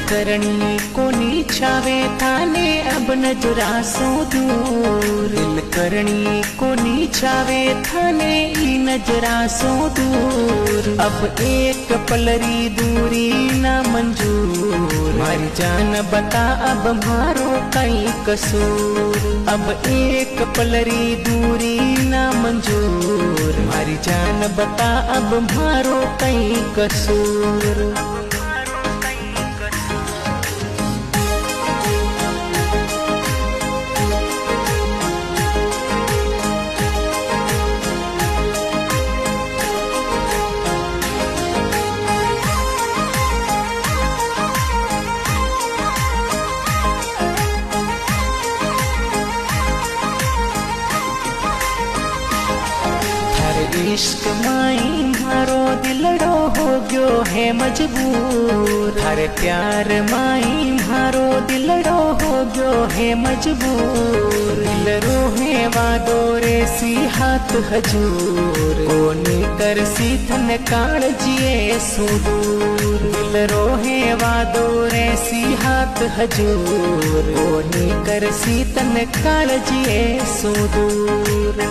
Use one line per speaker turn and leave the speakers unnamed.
करणी कोनी छावे थाने अब नजरासो दूर। दिल करणी कोनी छावे थाने ई नजरासो दूर। अब एक पलरी दूरी ना मंजूर। मारी जान बता अब मारो कई कसूर। अब एक पलरी दूरी ना मंजूर। मारी जान बता अब मारो कई कसूर। इश्क माई मारो दिलड़ो हो गयो है मजबूर। थारे प्यार माई मारो दिलड़ो हो गयो है मजबूर। दिल रोहे वादो रे सी हाथ हजूर। कोनी कर सी थन काल जिए सुदूर। दिल रोहे वादो रे सी हाथ हजूर। कोनी कर सी तन काल जिए सुदूर।